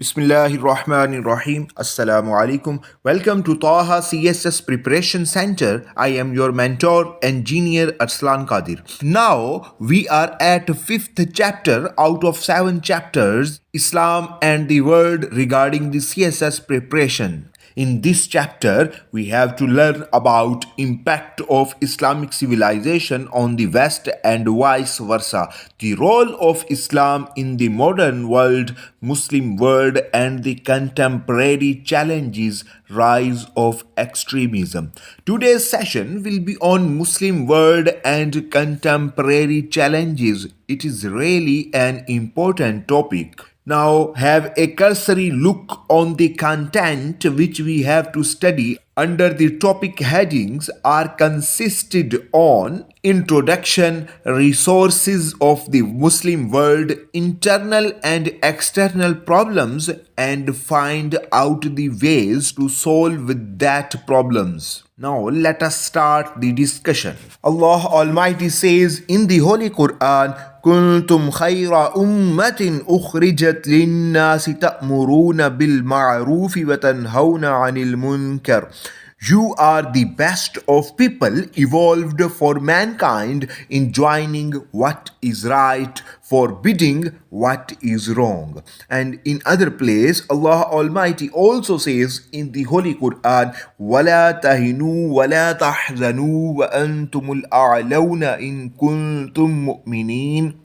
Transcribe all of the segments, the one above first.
Bismillahirrahmanirrahim. Assalamu alaikum. Welcome to Taha CSS Preparation Center. I am your mentor, engineer Arslan Qadir. Now we are at fifth chapter out of seven chapters, Islam and the world regarding the CSS preparation. In this chapter, we have to learn about impact of Islamic civilization on the West and vice versa, the role of Islam in the modern world, Muslim world, and the contemporary challenges, rise of extremism. Today's session will be on Muslim world and contemporary challenges. It is really an important topic. Now have a cursory look on the content which we have to study under the topic headings are consisted on introduction, resources of the Muslim world, internal and external problems, and find out the ways to solve that problems. Now let us start the discussion. Allah Almighty says in the Holy Quran, كنتم خير أمة أخرجت للناس تأمرون بالمعروف وتنهون عن المنكر. You are the best of people evolved for mankind, enjoining what is right, forbidding what is wrong. And in other place, Allah Almighty also says in the Holy Quran, وَلَا تَهِنُوا وَلَا تَحْزَنُوا وَأَنْتُمُ الْأَعْلَوْنَ إِن كُنتُم مُؤْمِنِينَ.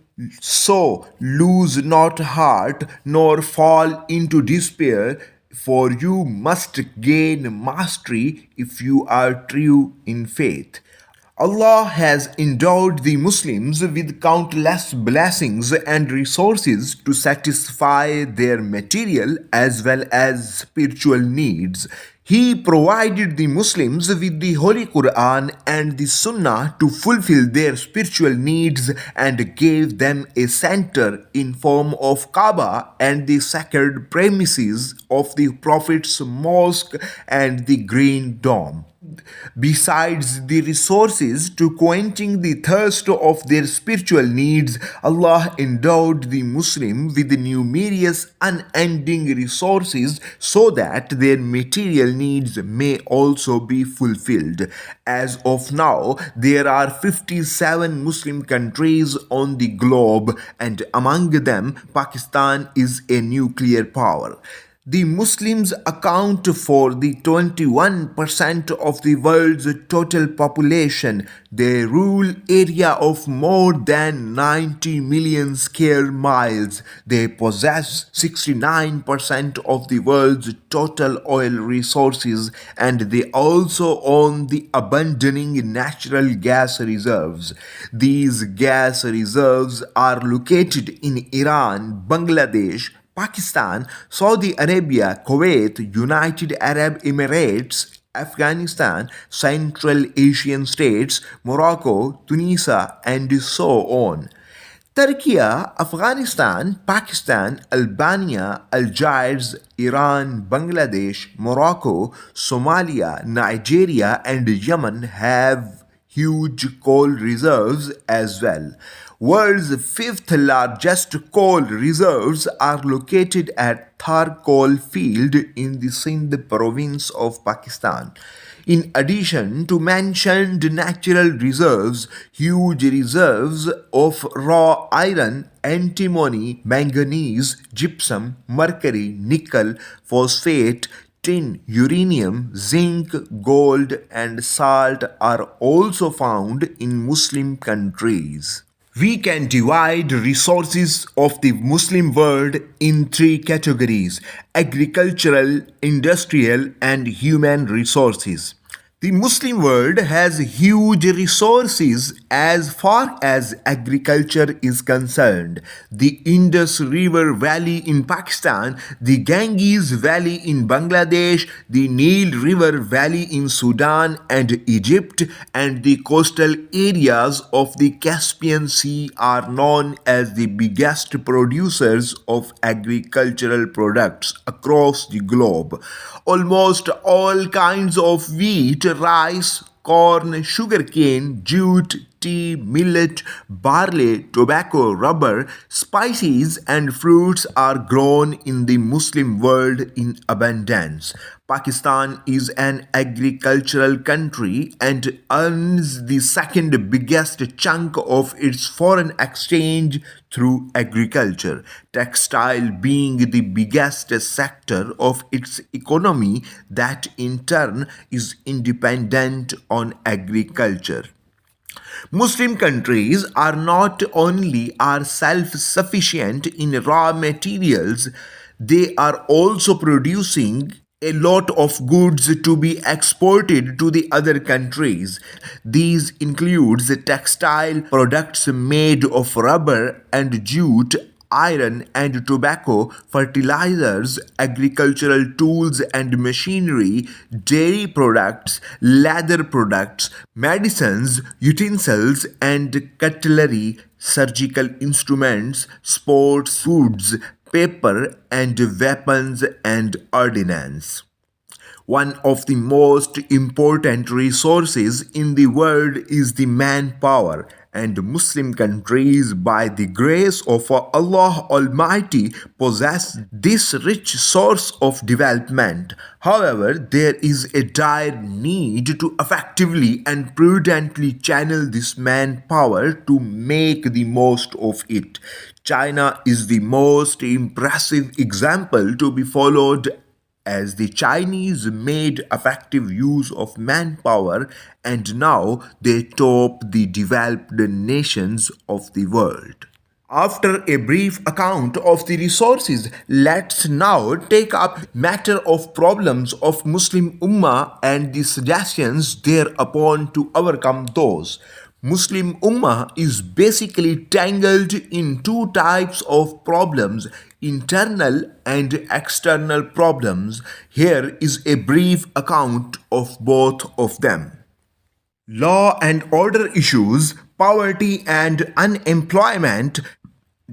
So lose not heart nor fall into despair, for you must gain mastery if you are true in faith. Allah has endowed the Muslims with countless blessings and resources to satisfy their material as well as spiritual needs. He provided the Muslims with the Holy Quran and the Sunnah to fulfill their spiritual needs and gave them a center in form of Kaaba and the sacred premises of the Prophet's mosque and the Green Dome. Besides the resources to quenching the thirst of their spiritual needs, Allah endowed the Muslim with numerous unending resources so that their material needs may also be fulfilled. As of now, there are 57 Muslim countries on the globe, and among them, Pakistan is a nuclear power. The Muslims account for the 21% of the world's total population. They rule area of more than 90 million square miles. They possess 69% of the world's total oil resources, and they also own the abandoning natural gas reserves. These gas reserves are located in Iran, Bangladesh, Pakistan, Saudi Arabia, Kuwait, United Arab Emirates, Afghanistan, Central Asian states, Morocco, Tunisia, and so on. Turkey, Afghanistan, Pakistan, Albania, Algiers, Iran, Bangladesh, Morocco, Somalia, Nigeria, and Yemen have huge coal reserves as well. World's fifth largest coal reserves are located at Thar coal field in the Sindh province of Pakistan. In addition to mentioned natural reserves, huge reserves of raw iron, antimony, manganese, gypsum, mercury, nickel, phosphate, tin, uranium, zinc, gold, and salt are also found in Muslim countries. We can divide resources of the Muslim world in three categories: agricultural, industrial, and human resources. The Muslim world has huge resources as far as agriculture is concerned. The Indus River Valley in Pakistan, the Ganges Valley in Bangladesh, the Nile River Valley in Sudan and Egypt, and the coastal areas of the Caspian Sea are known as the biggest producers of agricultural products across the globe. Almost all kinds of wheat, rice, corn, sugarcane, jute, tea, millet, barley, tobacco, rubber, spices, and fruits are grown in the Muslim world in abundance. Pakistan is an agricultural country and earns the second biggest chunk of its foreign exchange through agriculture, textile being the biggest sector of its economy that in turn is independent on agriculture. Muslim countries are not only are self-sufficient in raw materials, they are also producing a lot of goods to be exported to the other countries. These includes textile products made of rubber and jute, iron and tobacco, fertilizers, agricultural tools and machinery, dairy products, leather products, medicines, utensils and cutlery, surgical instruments, sports foods, paper and weapons and ordnance. One of the most important resources in the world is the manpower, and Muslim countries, by the grace of Allah Almighty, possess this rich source of development. However, there is a dire need to effectively and prudently channel this manpower to make the most of it. China is the most impressive example to be followed, as the Chinese made effective use of manpower and now they top the developed nations of the world. After a brief account of the resources, let's now take up matter of problems of Muslim Ummah and the suggestions thereupon to overcome those. Muslim Ummah is basically tangled in two types of problems, internal and external problems. Here is a brief account of both of them. Law and order issues, poverty and unemployment,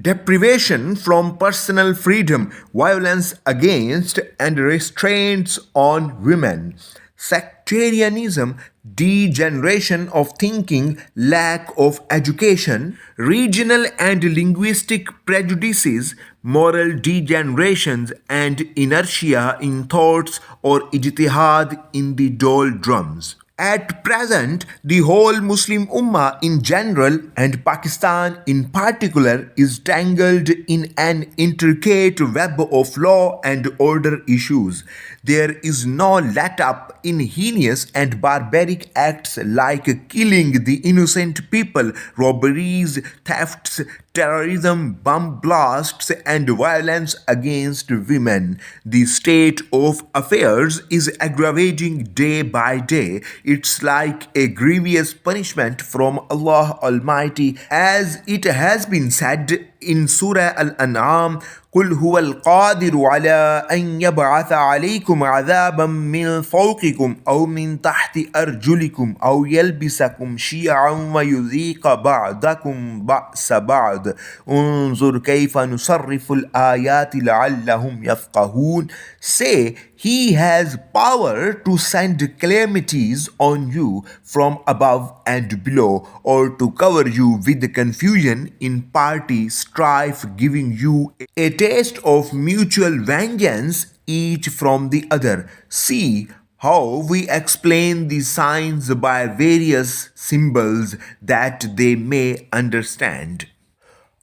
deprivation from personal freedom, violence against and restraints on women, sectarianism, degeneration of thinking, lack of education, regional and linguistic prejudices, moral degenerations, and inertia in thoughts or ijtihad in the doldrums. At present, the whole Muslim Ummah in general and Pakistan in particular is tangled in an intricate web of law and order issues. There is no let up in heinous and barbaric acts like killing the innocent people, robberies, thefts, terrorism, bomb blasts, and violence against women. The state of affairs is aggravating day by day. It's like a grievous punishment from Allah Almighty, as it has been said in Surah Al-An'am, قل هو القادر على أن يبعث عليكم عذابا من فوقكم أو من تحت أرجلكم أو يلبسكم شيعا ويذيق بعضكم بأس بعض انظر كيف نصرف الآيات لعلهم يفقهون. Say, He has power to send calamities on you from above and below, or to cover you with confusion in party strife, giving you a taste of mutual vengeance each from the other. See how we explain the signs by various symbols that they may understand.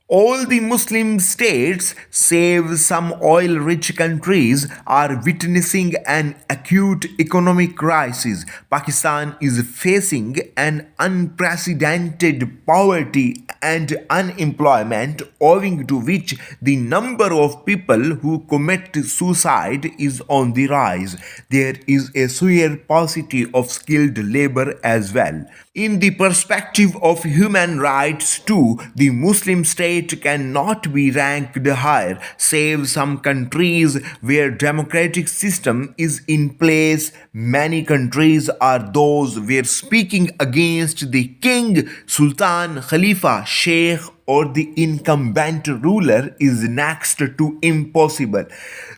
All the Muslim states, save some oil-rich countries, are witnessing an acute economic crisis. Pakistan is facing an unprecedented poverty and unemployment, owing to which the number of people who commit suicide is on the rise. There is a sheer paucity of skilled labor as well. In the perspective of human rights too, the Muslim state cannot be ranked higher, save some countries where democratic system is in place. Many countries are those where speaking against the king, sultan, khalifa, sheikh or the incumbent ruler is next to impossible.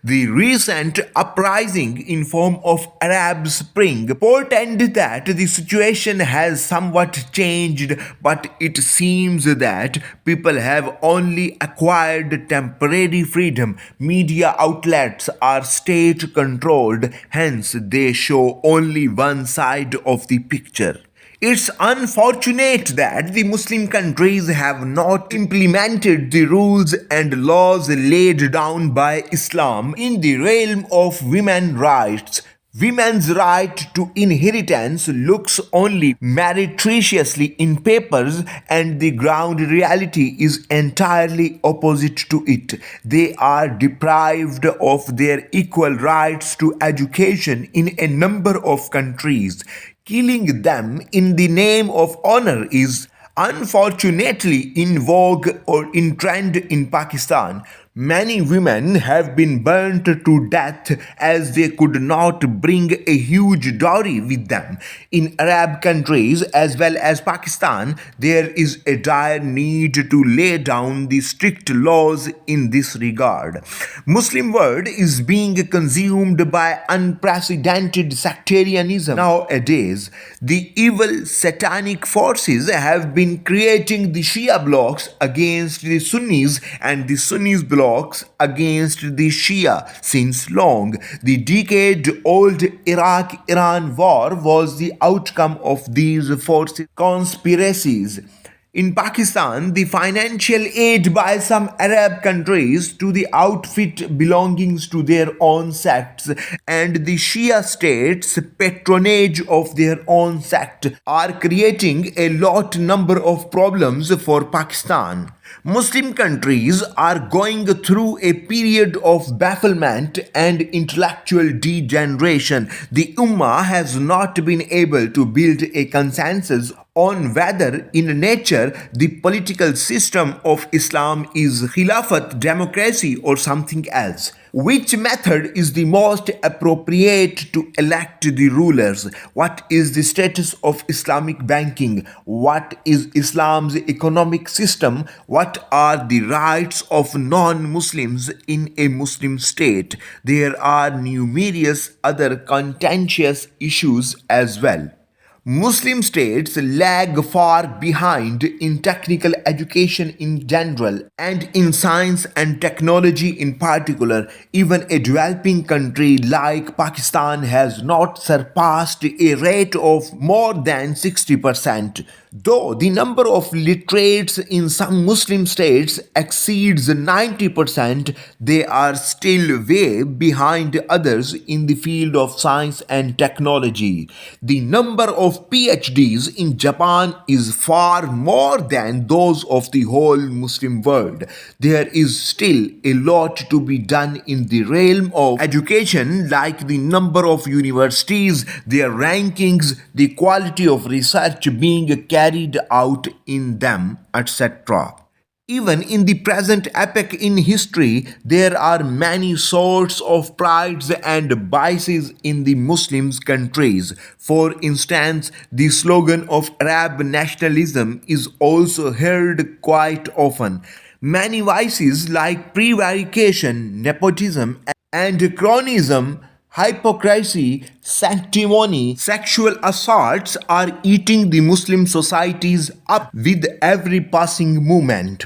The recent uprising in form of Arab Spring portend that the situation has somewhat changed, but it seems that people have only acquired temporary freedom. Media outlets are state controlled, hence they show only one side of the picture. It's unfortunate that the Muslim countries have not implemented the rules and laws laid down by Islam in the realm of women's rights. Women's right to inheritance looks only meretriciously in papers, and the ground reality is entirely opposite to it. They are deprived of their equal rights to education in a number of countries. Killing them in the name of honor is unfortunately in vogue or in trend in Pakistan. Many women have been burnt to death as they could not bring a huge dowry with them. In Arab countries as well as Pakistan, there is a dire need to lay down the strict laws in this regard. Muslim world is being consumed by unprecedented sectarianism nowadays. The evil satanic forces have been creating the Shia blocks against the Sunnis and the Sunnis blocks against the Shia since long. The decade-old Iraq-Iran war was the outcome of these forces' conspiracies. In Pakistan, the financial aid by some Arab countries to the outfit belongings to their own sects and the Shia states' patronage of their own sect are creating a lot number of problems for Pakistan. Muslim countries are going through a period of bafflement and intellectual degeneration. The Ummah has not been able to build a consensus on whether in nature the political system of Islam is Khilafat, democracy or something else. Which method is the most appropriate to elect the rulers? What is the status of Islamic banking? What is Islam's economic system? What are the rights of non-Muslims in a Muslim state? There are numerous other contentious issues as well. Muslim states lag far behind in technical education in general and in science and technology in particular. Even a developing country like Pakistan has not surpassed a rate of more than 60%. Though the number of literates in some Muslim states exceeds 90%, they are still way behind others in the field of science and technology. The number of PhDs in Japan is far more than those of the whole Muslim world. There is still a lot to be done in the realm of education, like the number of universities, their rankings, the quality of research being carried out in them, etc. Even in the present epoch in history, there are many sorts of prides and biases in the Muslim countries. For instance, the slogan of Arab nationalism is also heard quite often. Many vices like prevarication, nepotism, and cronyism, hypocrisy, sanctimony, sexual assaults are eating the Muslim societies up with every passing moment.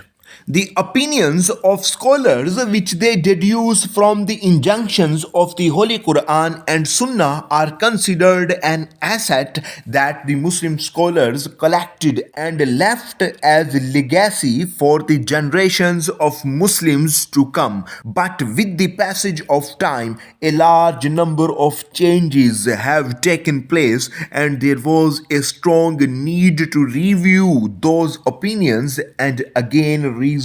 The opinions of scholars which they deduce from the injunctions of the Holy Quran and Sunnah are considered an asset that the Muslim scholars collected and left as legacy for the generations of Muslims to come. But with the passage of time, a large number of changes have taken place and there was a strong need to review those opinions and again resort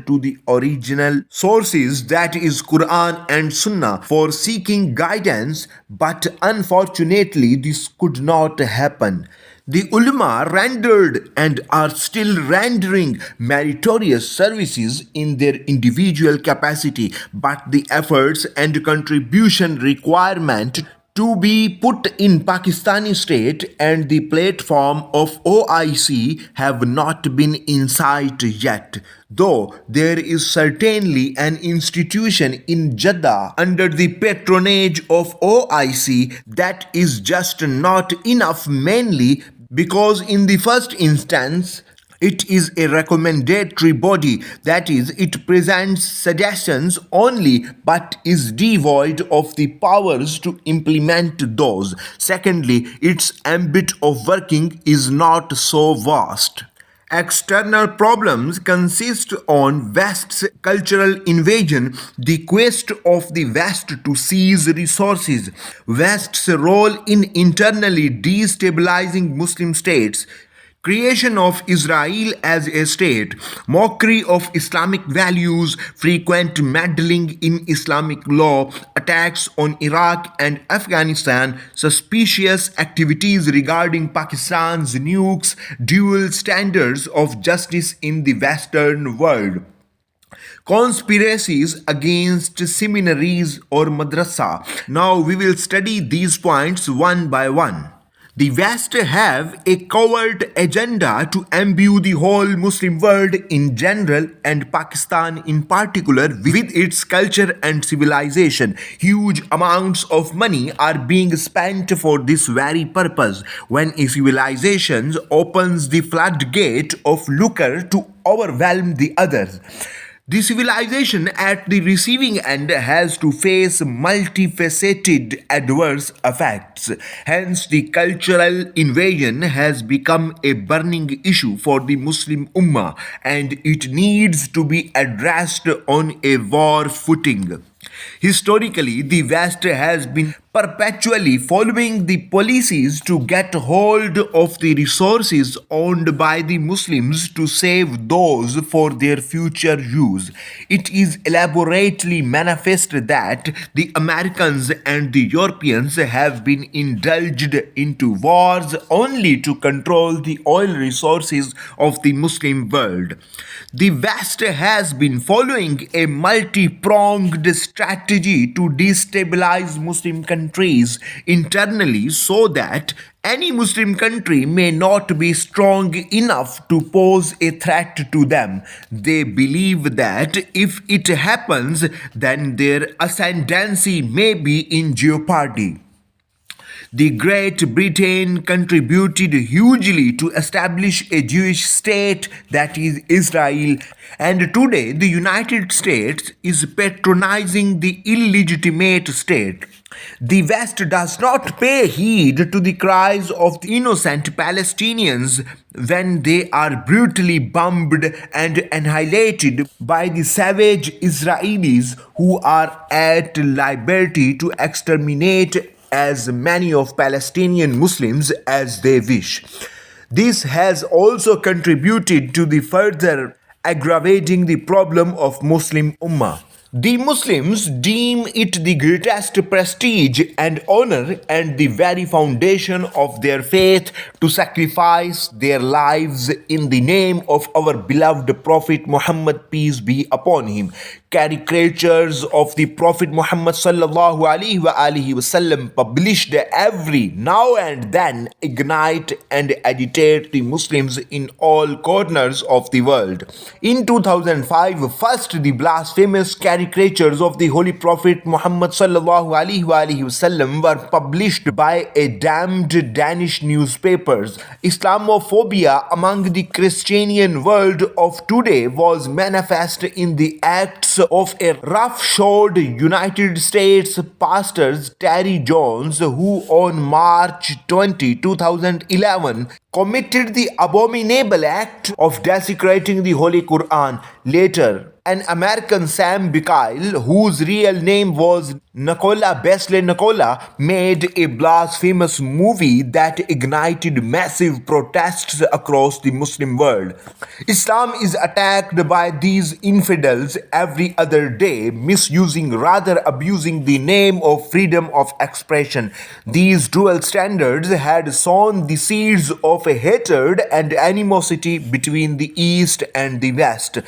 to the original sources, that is Quran and Sunnah, for seeking guidance, but unfortunately this could not happen. The ulama rendered and are still rendering meritorious services in their individual capacity, but the efforts and contribution requirement to be put in Pakistani state, and the platform of OIC have not been in sight yet, though there is certainly an institution in Jeddah under the patronage of OIC. That is just not enough, mainly because in the first instance it is a recommendatory body, that is, it presents suggestions only but is devoid of the powers to implement those. Secondly, its ambit of working is not so vast. External problems consist on West's cultural invasion, the quest of the West to seize resources, West's role in internally destabilizing Muslim states, creation of Israel as a state, mockery of Islamic values, frequent meddling in Islamic law, attacks on Iraq and Afghanistan, suspicious activities regarding Pakistan's nukes, dual standards of justice in the Western world, conspiracies against seminaries or madrasa. Now we will study these points one by one. The West have a covert agenda to imbue the whole Muslim world in general and Pakistan in particular with its culture and civilization. Huge amounts of money are being spent for this very purpose. When a civilization opens the floodgate of lucre to overwhelm the others, the civilization at the receiving end has to face multifaceted adverse effects. Hence, the cultural invasion has become a burning issue for the Muslim Ummah, and it needs to be addressed on a war footing. Historically, the West has been perpetually following the policies to get hold of the resources owned by the Muslims to save those for their future use. It is elaborately manifest that the Americans and the Europeans have been indulged into wars only to control the oil resources of the Muslim world. The West has been following a multi-pronged strategy to destabilize Muslim countries internally so that any Muslim country may not be strong enough to pose a threat to them. They believe that if it happens, then their ascendancy may be in jeopardy. The Great Britain contributed hugely to establish a Jewish state, that is Israel, and today the United States is patronizing the illegitimate state. The West does not pay heed to the cries of the innocent Palestinians when they are brutally bombed and annihilated by the savage Israelis who are at liberty to exterminate as many of Palestinian Muslims as they wish. This has also contributed to the further aggravating the problem of Muslim Ummah. The Muslims deem it the greatest prestige and honor and the very foundation of their faith to sacrifice their lives in the name of our beloved Prophet Muhammad, peace be upon him. Caricatures of the Prophet Muhammad sallallahu alaihi wasallam published every now and then ignite and agitate the Muslims in all corners of the world. In 2005, first the blasphemous caricatures of the Holy Prophet Muhammad sallallahu alaihi wasallam were published by a damned Danish newspapers. Islamophobia among the Christian world of today was manifest in the acts of a rough-shod United States pastor Terry Jones, who on March 20, 2011 committed the abominable act of desecrating the Holy Quran. Later, an American Sam Bikyle, whose real name was Nicola Besley Nicola, made a blasphemous movie that ignited massive protests across the Muslim world. Islam is attacked by these infidels every other day, misusing, rather abusing the name of freedom of expression. These dual standards had sown the seeds of a hatred and animosity between the East and the West.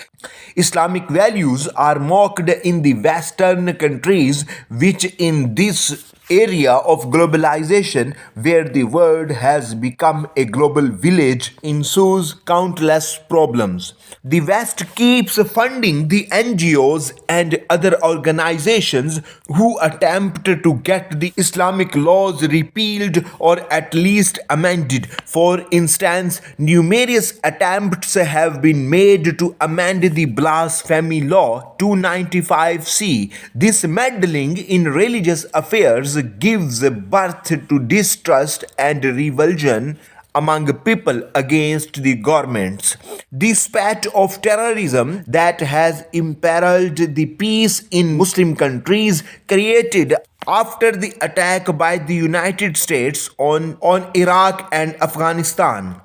Islamic values are mocked in the Western countries, which in this area of globalization where the world has become a global village ensues countless problems. The West keeps funding the NGOs and other organizations who attempt to get the Islamic laws repealed or at least amended. For instance, numerous attempts have been made to amend the Blasphemy Law 295C. This meddling in religious affairs gives birth to distrust and revulsion among people against the governments. The spat of terrorism that has imperiled the peace in Muslim countries created after the attack by the United States on Iraq and Afghanistan.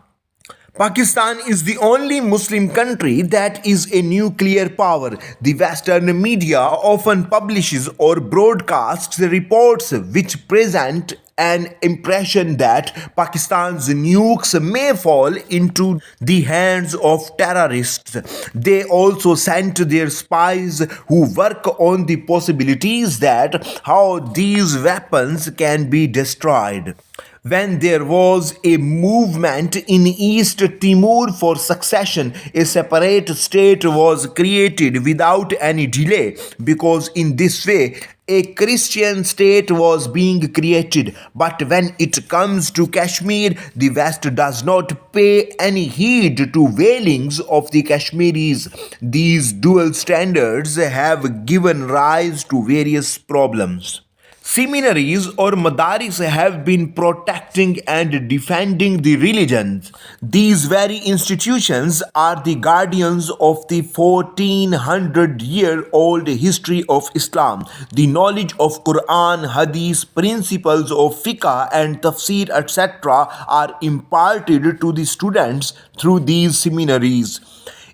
Pakistan is the only Muslim country that is a nuclear power. The Western media often publishes or broadcasts reports which present an impression that Pakistan's nukes may fall into the hands of terrorists. They also sent their spies who work on the possibilities that how these weapons can be destroyed. When there was a movement in East Timor for succession, a separate state was created without any delay because in this way a Christian state was being created. But when it comes to Kashmir, the West does not pay any heed to wailings of the Kashmiris. These dual standards have given rise to various problems. Seminaries or madaris have been protecting and defending the religions. These very institutions are the guardians of the 1400-year-old history of Islam. The knowledge of Quran, Hadith, principles of fiqh and tafsir etc. are imparted to the students through these seminaries.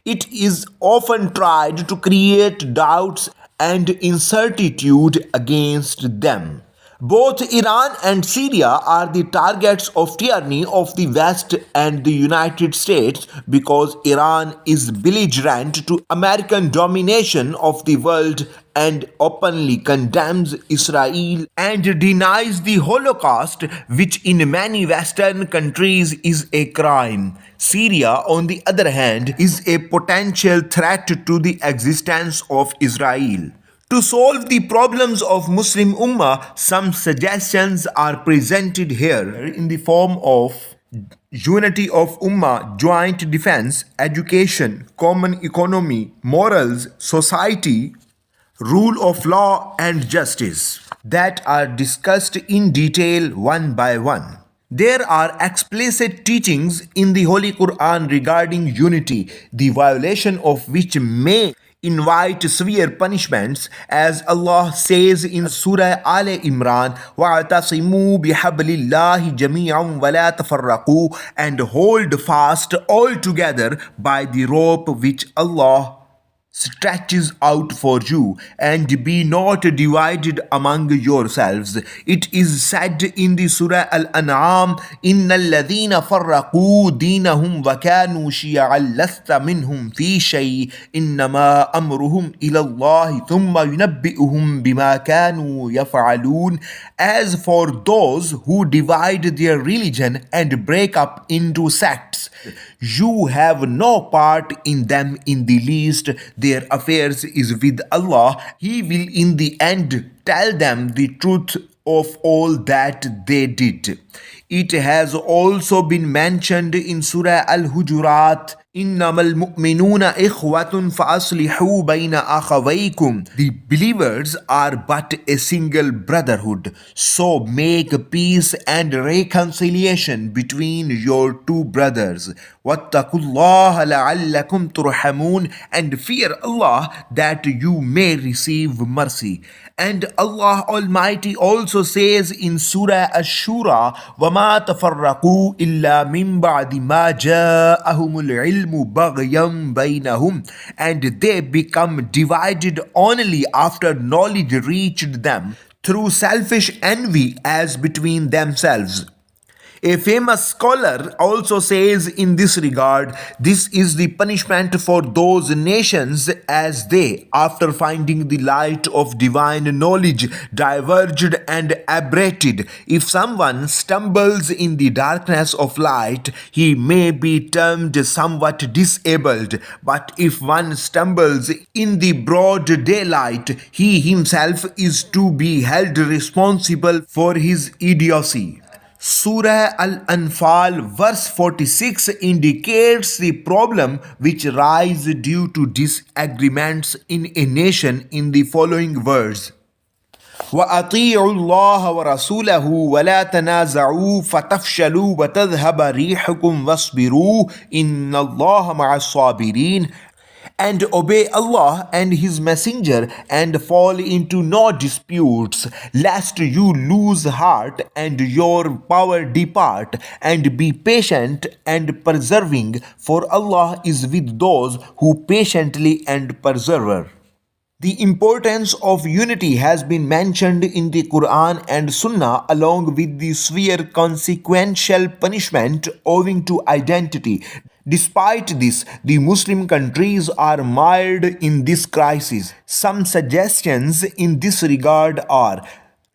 It is often tried to create doubts and incertitude against them. Both Iran and Syria are the targets of tyranny of the West and the United States because Iran is belligerent to American domination of the world and openly condemns Israel and denies the Holocaust, which in many Western countries is a crime. Syria, on the other hand, is a potential threat to the existence of Israel. To solve the problems of Muslim Ummah, some suggestions are presented here in the form of unity of Ummah, joint defense, education, common economy, morals, society, rule of law and justice that are discussed in detail one by one. There are explicit teachings in the Holy Quran regarding unity, the violation of which may invite severe punishments, as Allah says in Surah Al Imran, وَاعْتَصِمُوا بِحَبْلِ اللَّهِ جَمِيعًا وَلَا تَفَرَّقُوا, and hold fast all together by the rope which Allah stretches out for you, and be not divided among yourselves. It is said in the Surah Al-An'am, إِنَّ الَّذِينَ فَرَّقُوا دِينَهُمْ وَكَانُوا شِيَعًا لَسْتَ مِنْهُمْ فِي شَيْءٍ إِنَّمَا أَمْرُهُمْ إِلَى اللَّهِ ثُمَّ يُنَبِّئُهُمْ بِمَا كَانُوا يَفْعَلُونَ. As for those who divide their religion and break up into sects, you have no part in them in the least. Their affairs is with Allah. He will in the end tell them the truth of all that they did. It has also been mentioned in Surah Al-Hujurat, إِنَّمَا الْمُؤْمِنُونَ إِخْوَةٌ فَأَصْلِحُوا بَيْنَ أَخَوَيْكُمْ. The believers are but a single brotherhood, so make peace and reconciliation between your two brothers. وَاتَّقُوا اللَّهَ لَعَلَّكُمْ تُرْحَمُونَ, and fear Allah that you may receive mercy. And Allah Almighty also says in Surah Ash-Shura, وَمَا تَفَرَّقُوا إِلَّا مِن بَعْدِ مَا جَاءَهُمُ الْعِلْمُ بَغْيًا بَيْنَهُمْ, and they become divided only after knowledge reached them through selfish envy as between themselves. A famous scholar also says in this regard, this is the punishment for those nations as they, after finding the light of divine knowledge, diverged and aberrated. If someone stumbles in the darkness of light, he may be termed somewhat disabled, but if one stumbles in the broad daylight, he himself is to be held responsible for his idiocy. Surah Al-Anfal verse 46 indicates the problem which rise due to disagreements in a nation in the following verse. وأطيعوا الله ورسوله ولا تنازعوا فتفشلوا وتذهب ريحكم واصبروا إن الله مع الصابرين. And obey Allah and His Messenger and fall into no disputes, lest you lose heart and your power depart, and be patient and persevering, for Allah is with those who patiently and persevere. The importance of unity has been mentioned in the Quran and Sunnah along with the severe consequential punishment owing to identity. Despite this, the Muslim countries are mired in this crisis. Some suggestions in this regard are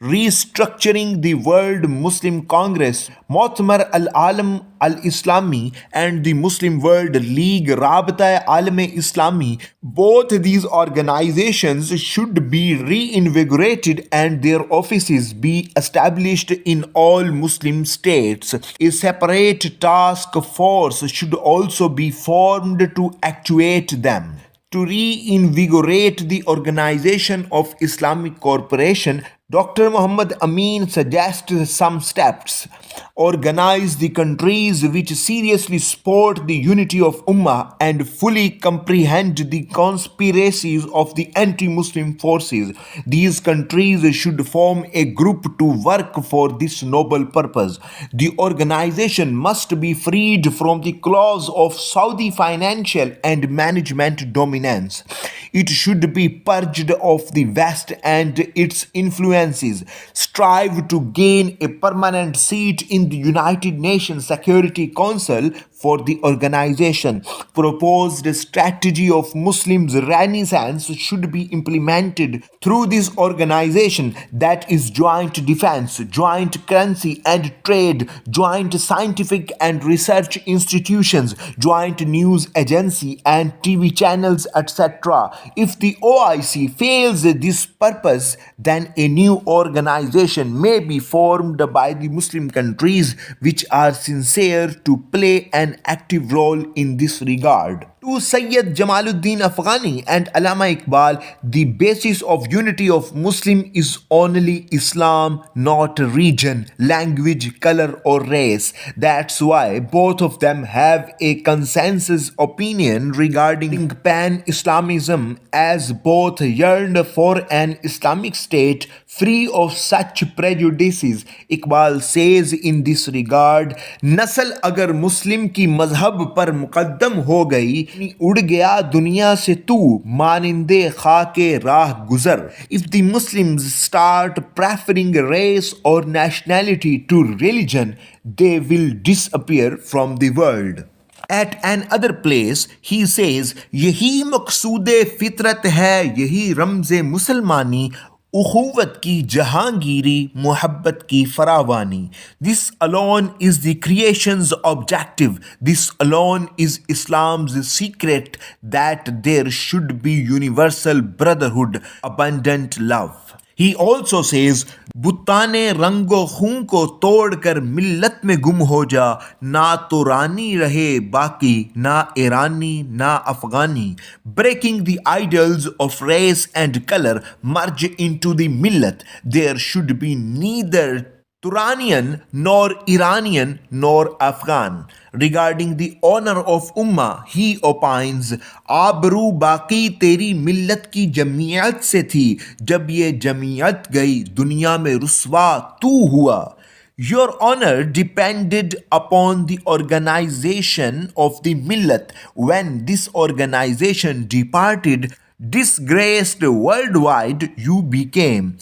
restructuring the World Muslim Congress, Mu'tamar al-Alam al-Islami, and the Muslim World League Rabta Alam-e-Islami. Both these organizations should be reinvigorated and their offices be established in all Muslim states. A separate task force should also be formed to actuate them. To reinvigorate the Organization of Islamic Cooperation, Dr. Muhammad Amin suggests some steps. Organize the countries which seriously support the unity of Ummah and fully comprehend the conspiracies of the anti-Muslim forces. These countries should form a group to work for this noble purpose. The organization must be freed from the claws of Saudi financial and management dominance. It should be purged of the West and its influences. Strive to gain a permanent seat in the United Nations Security Council for the organization. Proposed strategy of Muslims renaissance should be implemented through this organization, that is joint defense, joint currency and trade, joint scientific and research institutions, joint news agency and TV channels, etc. If the OIC fails this purpose, then a new organization may be formed by the Muslim countries which are sincere to play an active role in this regard. To Sayyid Jamaluddin Afghani and Allama Iqbal, the basis of unity of Muslim is only Islam, not religion, language, color or race. That's why both of them have a consensus opinion regarding pan-Islamism, as both yearned for an Islamic state free of such prejudices. Iqbal says in this regard, नस्ल अगर मुस्लिम की मजहब पर मुकद्दम हो गई, उड़ गया दुनिया से तू मानिंदे खाके राह गुजर. If the Muslims start preferring race or nationality to religion, they will disappear from the world. At another place, he says, यही मकसूद फितरत है, यही रमज़े मुसलमानी, उखुवत की जहांगीरी, मोहब्बत की फरावानी. This alone is the creation's objective. This alone is Islam's secret, that there should be universal brotherhood, abundant love. He also says, बुत्ताने रंगो खून को तोड़कर मिल्लत में गुम हो जा, ना तो रानी रहे बाकी, ना ईरानी ना अफगानी. Breaking the idols of race and color, merge into the millat. There should be neither Turanian, nor Iranian, nor Afghan. Regarding the honor of Ummah, he opines, आबरू बाकी तेरी मिल्लत की जमीयत से थी, जब ये जमीयत गई दुनिया में रुस्वा तू हुआ. Your honor depended upon the organization of the millat. When this organization departed, disgraced worldwide you became.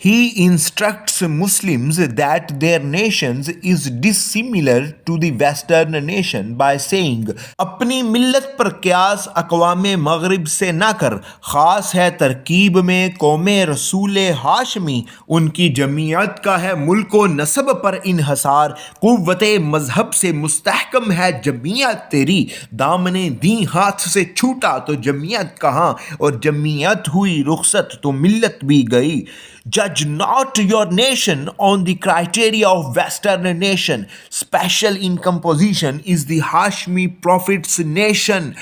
He instructs Muslims that their nation is dissimilar to the Western nation by saying, अपनी मिल्लत पर क्यास अक़वामे मगरिब से ना कर, ख़ास है तरकीब में कौमे रसूल हाशमी, उनकी जमीयत का है मुल्क व नसब पर इन्हसार, कुव्वते मजहब से मुस्तहकम है जमीयत तेरी, दामने दी हाथ से छूटा तो जमीयत कहाँ, और जमीयत हुई रुखसत तो मिल्लत भी गई. Judge not your nation on the criteria of Western nation. Special in composition is the Hashmi Prophet's nation.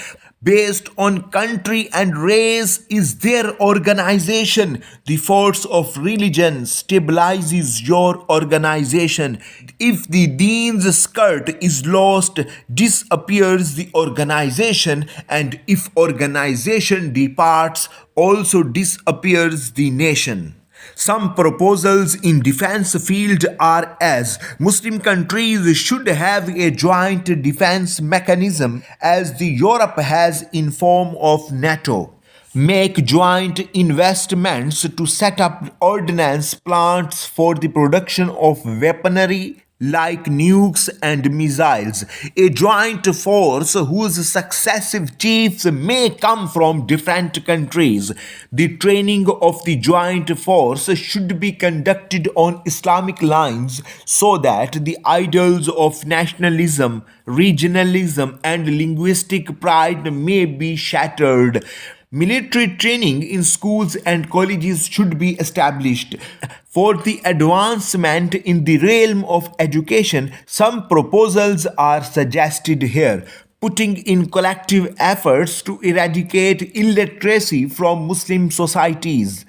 Based on country and race is their organization. The force of religion stabilizes your organization. If the deen's skirt is lost, disappears the organization, and if organization departs, also disappears the nation. Some proposals in defense field are as Muslim countries should have a joint defense mechanism as the Europe has in form of NATO. Make joint investments to set up ordnance plants for the production of weaponry like nukes and missiles, a joint force whose successive chiefs may come from different countries. The training of the joint force should be conducted on Islamic lines so that the ideals of nationalism, regionalism, and linguistic pride may be shattered. Military training in schools and colleges should be established. For the advancement in the realm of education, some proposals are suggested here. Putting in collective efforts to eradicate illiteracy from Muslim societies.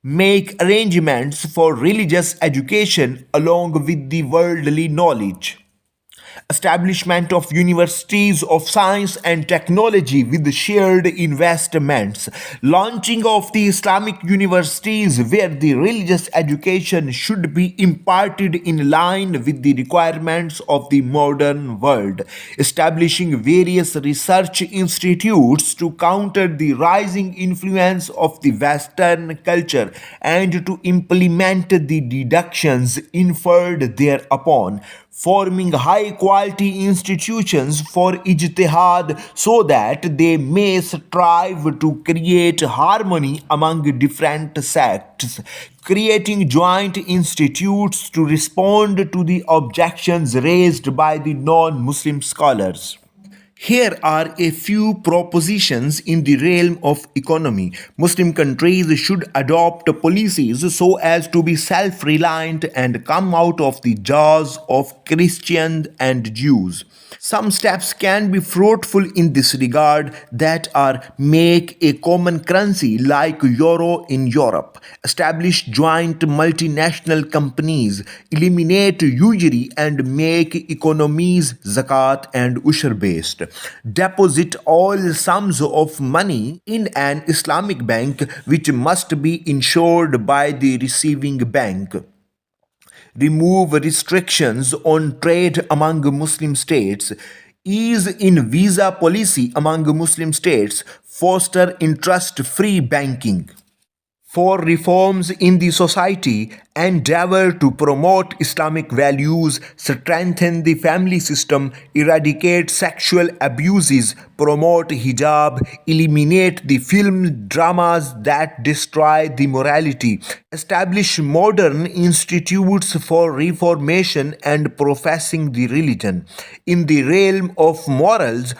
Make arrangements for religious education along with the worldly knowledge. Establishment of universities of science and technology with shared investments, launching of the Islamic universities where the religious education should be imparted in line with the requirements of the modern world, establishing various research institutes to counter the rising influence of the Western culture and to implement the deductions inferred thereupon, forming high quality institutions for ijtihad so that they may strive to create harmony among different sects, creating joint institutes to respond to the objections raised by the non-Muslim scholars. Here are a few propositions in the realm of economy. Muslim countries should adopt policies so as to be self-reliant and come out of the jaws of Christians and Jews. Some steps can be fruitful in this regard that are make a common currency like euro in Europe, establish joint multinational companies, eliminate usury and make economies zakat and ushur based, deposit all sums of money in an Islamic bank which must be insured by the receiving bank. Remove restrictions on trade among Muslim states, ease in visa policy among Muslim states, foster interest-free banking. For reforms in the society, endeavor to promote Islamic values, strengthen the family system, eradicate sexual abuses, promote hijab, eliminate the film dramas that destroy the morality, establish modern institutes for reformation and professing the religion. In the realm of morals,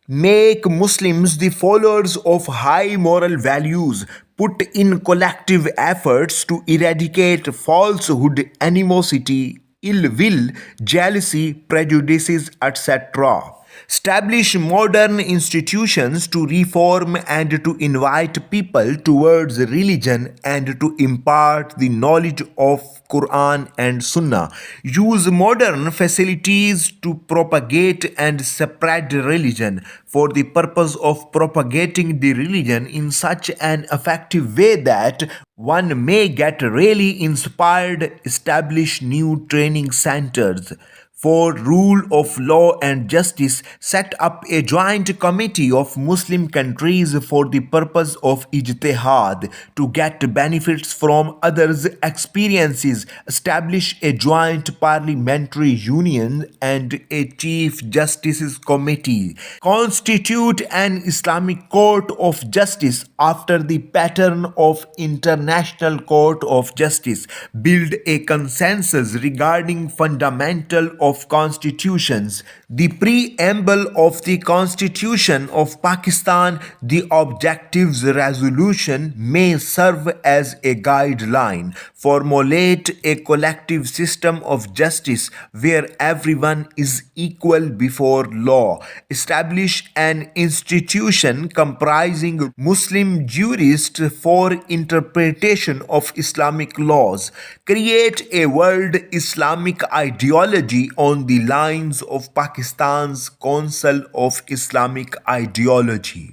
make Muslims the followers of high moral values. Put in collective efforts to eradicate falsehood, animosity, ill will, jealousy, prejudices, etc. Establish modern institutions to reform and to invite people towards religion and to impart the knowledge of Quran and Sunnah. Use modern facilities to propagate and spread religion for the purpose of propagating the religion in such an effective way that one may get really inspired. Establish new training centers. for rule of law and justice, set up a joint committee of Muslim countries for the purpose of ijtihad to get benefits from others' experiences, establish a joint parliamentary union and a chief justices committee, constitute an Islamic court of justice after the pattern of International Court of Justice, build a consensus regarding fundamental of constitutions, the preamble of the Constitution of Pakistan, the objectives resolution may serve as a guideline, formulate a collective system of justice where everyone is equal before law, establish an institution comprising Muslim jurists for interpretation of Islamic laws, create a world Islamic ideology on the lines of Pakistan's Council of Islamic Ideology.